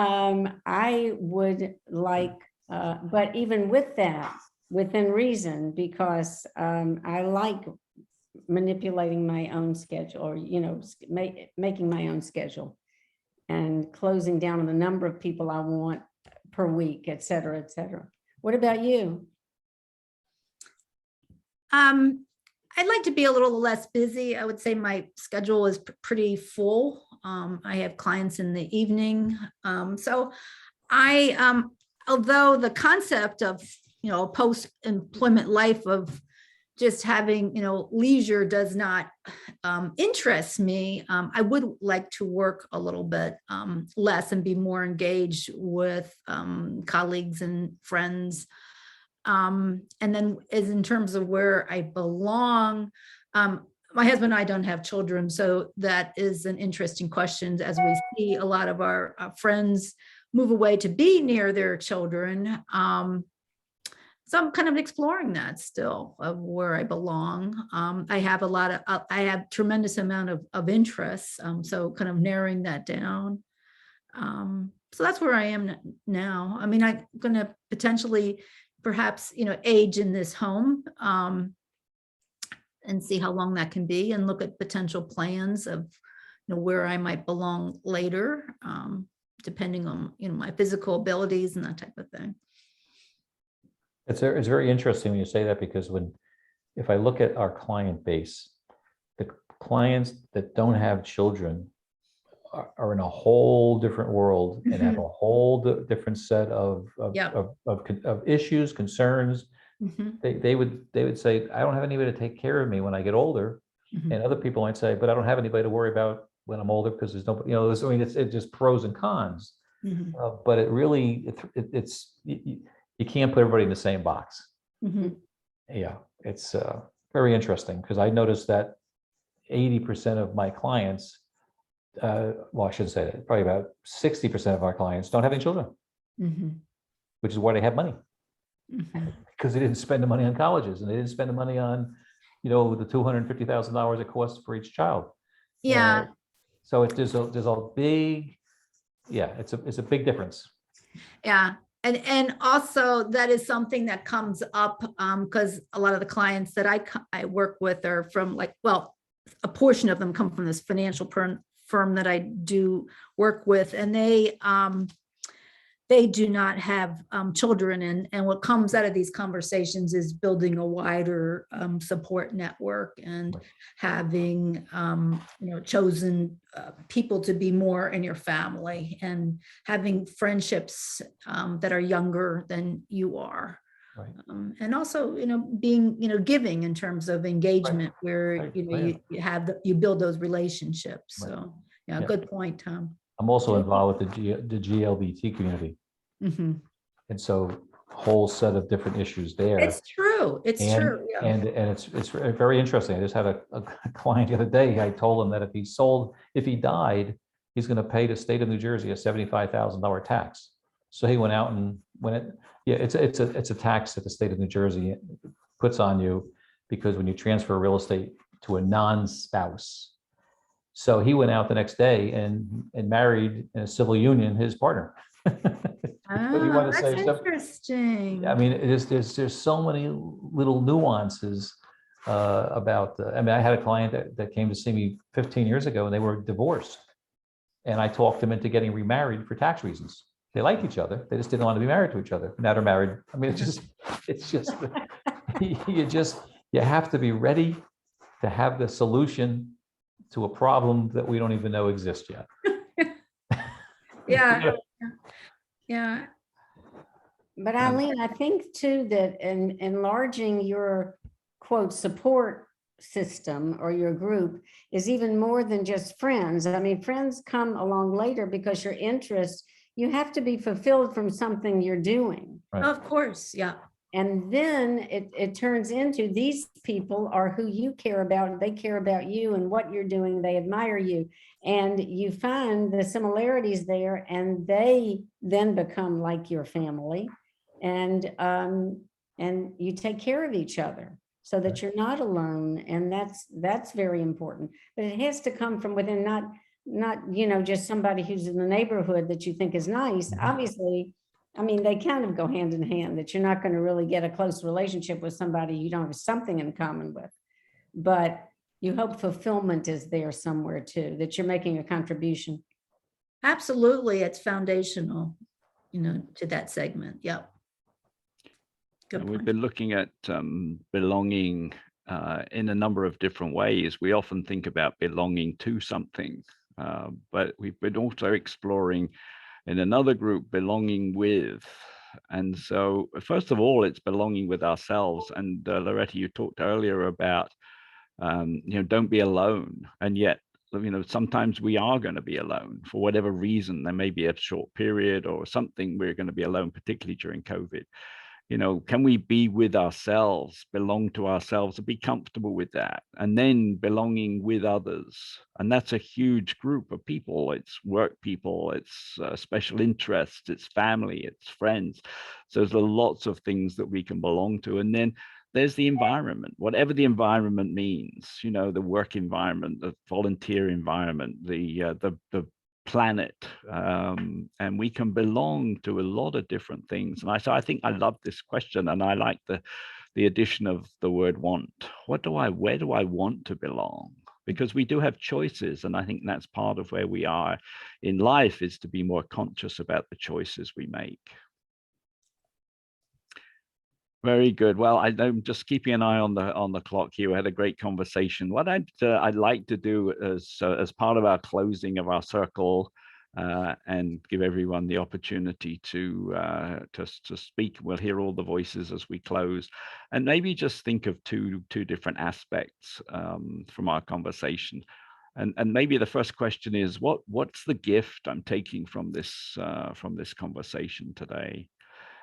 I would like, but even with that, within reason, because I like manipulating my own schedule, or making my own schedule and closing down on the number of people I want per week, et cetera, et cetera. What about you? I'd like to be a little less busy. I would say my schedule is pretty full. I have clients in the evening. So I, although the concept of, post-employment life of just having, leisure does not interest me, I would like to work a little bit less and be more engaged with colleagues and friends. And then as in terms of where I belong, my husband and I don't have children, so that is an interesting question, as we see a lot of our friends move away to be near their children. So I'm kind of exploring that still, of where I belong. I have tremendous amount of interests, so kind of narrowing that down. So that's where I am now. I mean, I'm going to potentially perhaps, age in this home, and see how long that can be, and look at potential plans of, where I might belong later, depending on, my physical abilities and that type of thing. It's very interesting when you say that, because if I look at our client base, the clients that don't have children are in a whole different world and have a whole different set of issues, concerns. They would say, I don't have anybody to take care of me when I get older. And other people might say, but I don't have anybody to worry about when I'm older, because there's no, it's just pros and cons. But it really, you can't put everybody in the same box. Yeah, it's very interesting, because I noticed that 80% of my clients, well, I shouldn't say that, probably about 60% of our clients don't have any children, which is why they have money. Because they didn't spend the money on colleges, and they didn't spend the money on, the $250,000 it costs for each child. Yeah. So there's a big, it's a big difference. Yeah. And also that is something that comes up because a lot of the clients that I work with are from a portion of them come from this financial firm that I do work with, and they do not have children, and what comes out of these conversations is building a wider support network and Right. having chosen people to be more in your family and having friendships that are younger than you are. Right. And also, being, giving in terms of engagement where, Right. Right. you build those relationships. Right. So, yeah, Yeah. good point, Tom. I'm also Jackie? involved with the GLBT community. Mhm. And so whole set of different issues there. It's true. It's And, true. Yeah. and it's very interesting. I just had a client the other day. I told him that if he died, he's going to pay the state of New Jersey a $75,000 tax. So he went out and it's a tax that the state of New Jersey puts on you because when you transfer real estate to a non-spouse. So he went out the next day and married in a civil union his partner. But you want to That's save stuff. interesting. I mean, there's so many little nuances about. I had a client that came to see me 15 years ago, and they were divorced, and I talked them into getting remarried for tax reasons. They liked each other, they just didn't want to be married to each other. Now they're married. I mean, it's just you have to be ready to have the solution to a problem that we don't even know exists yet. Yeah. Yeah. But Eileen, I think too that in enlarging your quote support system or your group is even more than just friends. I mean, friends come along later because your interests, you have to be fulfilled from something you're doing. Right. Of course. Yeah. And then it turns into these people are who you care about. They care about you and what you're doing. They admire you. And you find the similarities there, and they then become like your family. And you take care of each other so that you're not alone. And that's very important. But it has to come from within, not just somebody who's in the neighborhood that you think is nice. Obviously, I mean, they kind of go hand in hand, that you're not going to really get a close relationship with somebody you don't have something in common with. But you hope fulfillment is there somewhere too, that you're making a contribution. Absolutely. It's foundational, to that segment. Yep. Good We've point. been looking at belonging in a number of different ways. We often think about belonging to something, but we've been also exploring in another group belonging with. And so first of all, it's belonging with ourselves. And Loretta, you talked earlier about, don't be alone. And yet, sometimes we are going to be alone for whatever reason. There may be a short period or something we're going to be alone, particularly during COVID. Can we be with ourselves, belong to ourselves, and be comfortable with that? And then belonging with others. And that's a huge group of people. It's work people, it's special interests, it's family, it's friends. So there's lots of things that we can belong to. And then there's the environment, whatever the environment means, the work environment, the volunteer environment, the planet, and we can belong to a lot of different things. And I think I love this question, and I like the addition of the word want. Where do I want to belong? Because we do have choices, and I think that's part of where we are in life, is to be more conscious about the choices we make. Very good. Well, I'm just keeping an eye on the clock here. We had a great conversation. What I'd like to do as part of our closing of our circle, and give everyone the opportunity to speak. We'll hear all the voices as we close, and maybe just think of two different aspects from our conversation. And maybe the first question is, what's the gift I'm taking from this conversation today?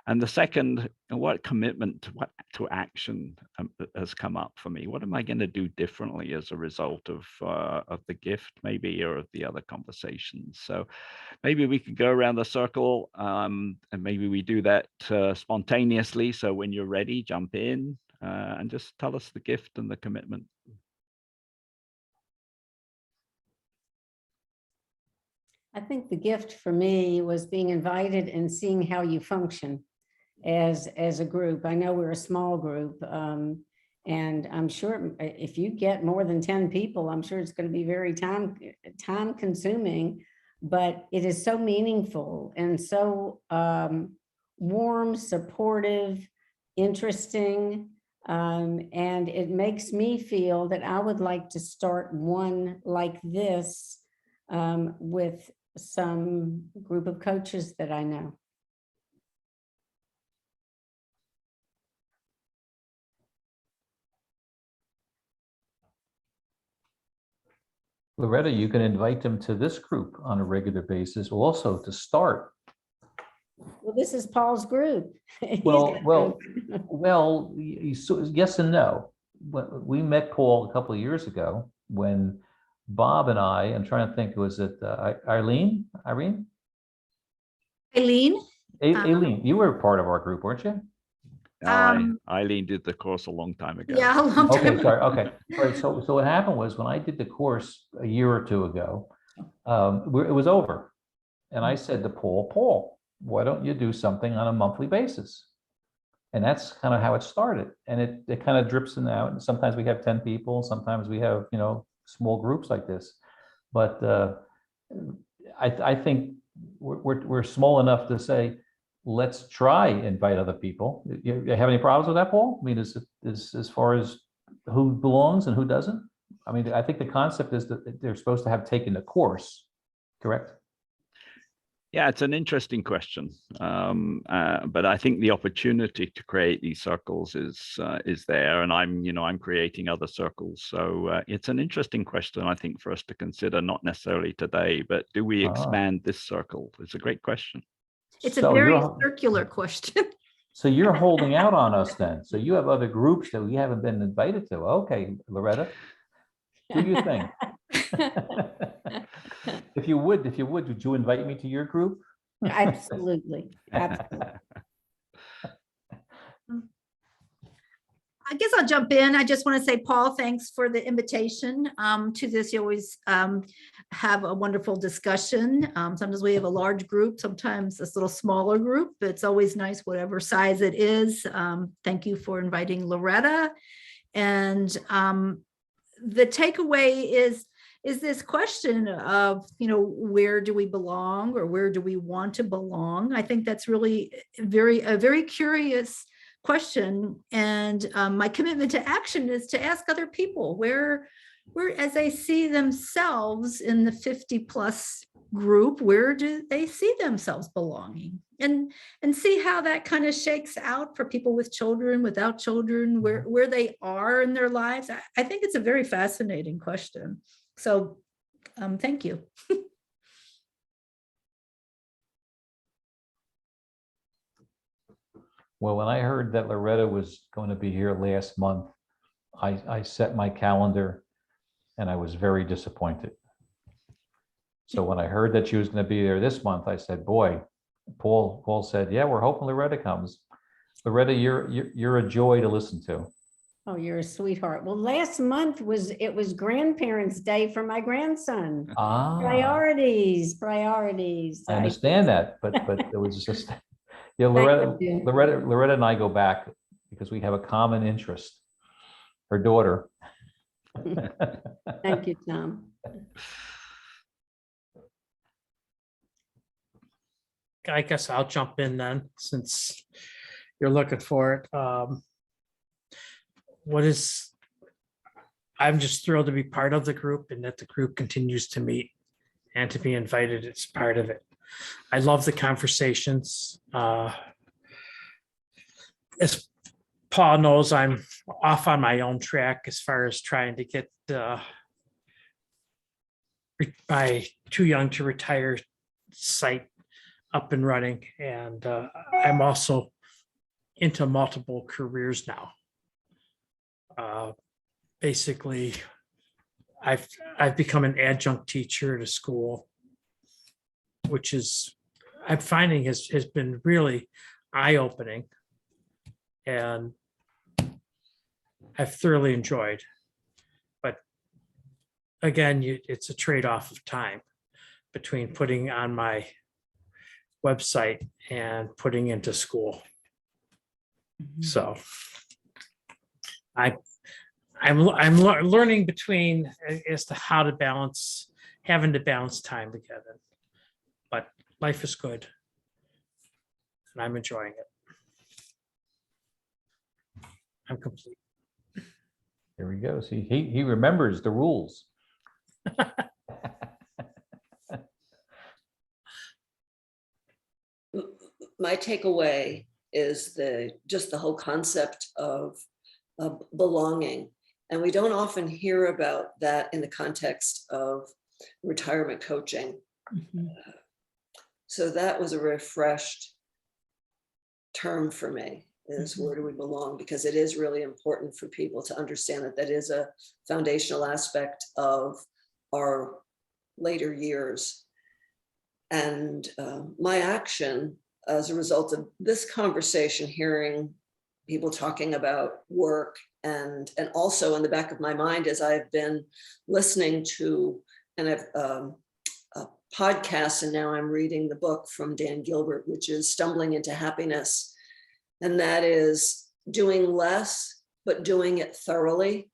And the second, what commitment to action has come up for me? What am I going to do differently as a result of the gift, maybe, or of the other conversations? So maybe we could go around the circle, and maybe we do that spontaneously. So when you're ready, jump in and just tell us the gift and the commitment. I think the gift for me was being invited and seeing how you function as a group. I know we're a small group, and I'm sure if you get more than 10 people, I'm sure it's going to be very time consuming. but it is so meaningful and so warm, supportive, interesting. And it makes me feel that I would like to start one like this with some group of coaches that I know. Loretta, you can invite them to this group on a regular basis, also to start. Well, this is Paul's group. He's Well, got well, them. well, yes and no. We met Paul a couple of years ago when Bob and I'm trying to think, was it Irene? Eileen? Aileen, you were part of our group, weren't you? Eileen did the course a long time ago. Yeah, a long time Okay, ago. sorry. Okay. All right. So what happened was when I did the course a year or two ago, it was over. And I said to Paul, why don't you do something on a monthly basis? And that's kind of how it started. And it kind of drips in and out. And sometimes we have 10 people, sometimes we have, small groups like this. But I think we're small enough to say, let's try invite other people. You have any problems with that, Paul? I mean, is as far as who belongs and who doesn't? I mean, I think the concept is that they're supposed to have taken the course, correct? Yeah, it's an interesting question, but I think the opportunity to create these circles is there, and I'm creating other circles. So it's an interesting question, I think, for us to consider. Not necessarily today, but do we expand this circle? It's a great question. It's a So very you're- circular question. So you're holding out on us then. So you have other groups that we haven't been invited to. Okay, Loretta, do your thing. If you would you invite me to your group? Absolutely. Absolutely. I guess I'll jump in. I just want to say, Paul, thanks for the invitation to this. You always have a wonderful discussion. Sometimes we have a large group, sometimes this little smaller group. But it's always nice, whatever size it is. Thank you for inviting Loretta. And the takeaway is this question of, where do we belong or where do we want to belong? I think that's really a very curious question. And my commitment to action is to ask other people where as they see themselves in the 50+ group, where do they see themselves belonging, and see how that kind of shakes out for people with children, without children, where they are in their lives. I think it's a very fascinating question. So thank you. Well, when I heard that Loretta was going to be here last month, I set my calendar and I was very disappointed. So when I heard that she was going to be there this month, I said, boy, Paul said, yeah, we're hoping Loretta comes. Loretta, you're a joy to listen to. Oh, you're a sweetheart. Well, last month was Grandparents' Day for my grandson. Priorities. I understand that, but it was just, Loretta and I go back because we have a common interest. Her daughter. Thank you, Tom. I guess I'll jump in then, since you're looking for it. I'm just thrilled to be part of the group and that the group continues to meet and to be invited as part of it. I love the conversations. As Paul knows, I'm off on my own track as far as trying to get my Too Young to Retire site up and running. And I'm also into multiple careers now. Basically, I've become an adjunct teacher at a school, which I'm finding has been really eye-opening, and I've thoroughly enjoyed. But again, it's a trade-off of time between putting on my website and putting into school. So I'm learning between as to how to having to balance time together. life is good. And I'm enjoying it. I'm complete. Here we go. See, he remembers the rules. My takeaway is just the whole concept of belonging. And we don't often hear about that in the context of retirement coaching. Mhm. So that was a refreshed term for me, is Mhm. where do we belong? Because it is really important for people to understand that that is a foundational aspect of our later years. And my action as a result of this conversation, hearing people talking about work, and also in the back of my mind as I've been listening to, and I've podcasts, and now I'm reading the book from Dan Gilbert, which is Stumbling into Happiness. And that is doing less, but doing it thoroughly.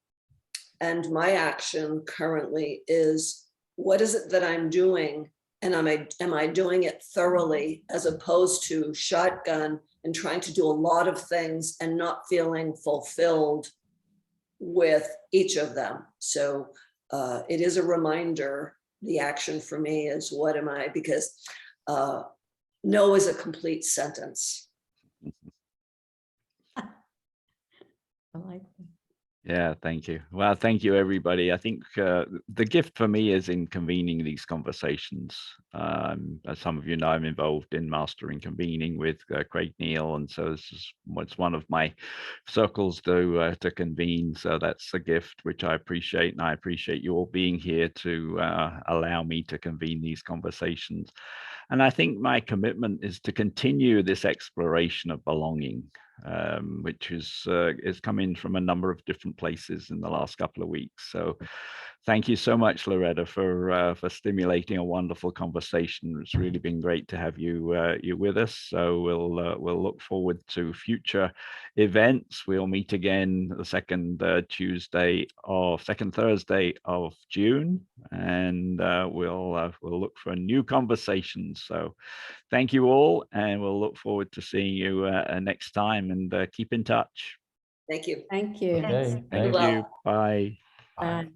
And my action currently is, what is it that I'm doing? And am I doing it thoroughly, as opposed to shotgun and trying to do a lot of things and not feeling fulfilled with each of them? So it is a reminder. The action for me is, what am I? Because no is a complete sentence. I like that. Yeah, thank you. Well, thank you, everybody. I think the gift for me is in convening these conversations. As some of you know, I'm involved in mastering convening with Craig Neal, and so this is what's one of my circles to convene. So that's a gift which I appreciate, and I appreciate you all being here to allow me to convene these conversations. And I think my commitment is to continue this exploration of belonging, which is coming from a number of different places in the last couple of weeks. So thank you so much, Loretta, for stimulating a wonderful conversation. It's really been great to have you with us. So we'll look forward to future events. We'll meet again the second Thursday of June, and we'll look for new conversations. So thank you all, and we'll look forward to seeing you next time, and keep in touch. Thank you. Thank you. Yes. Okay, Thank well. you. Bye. Bye.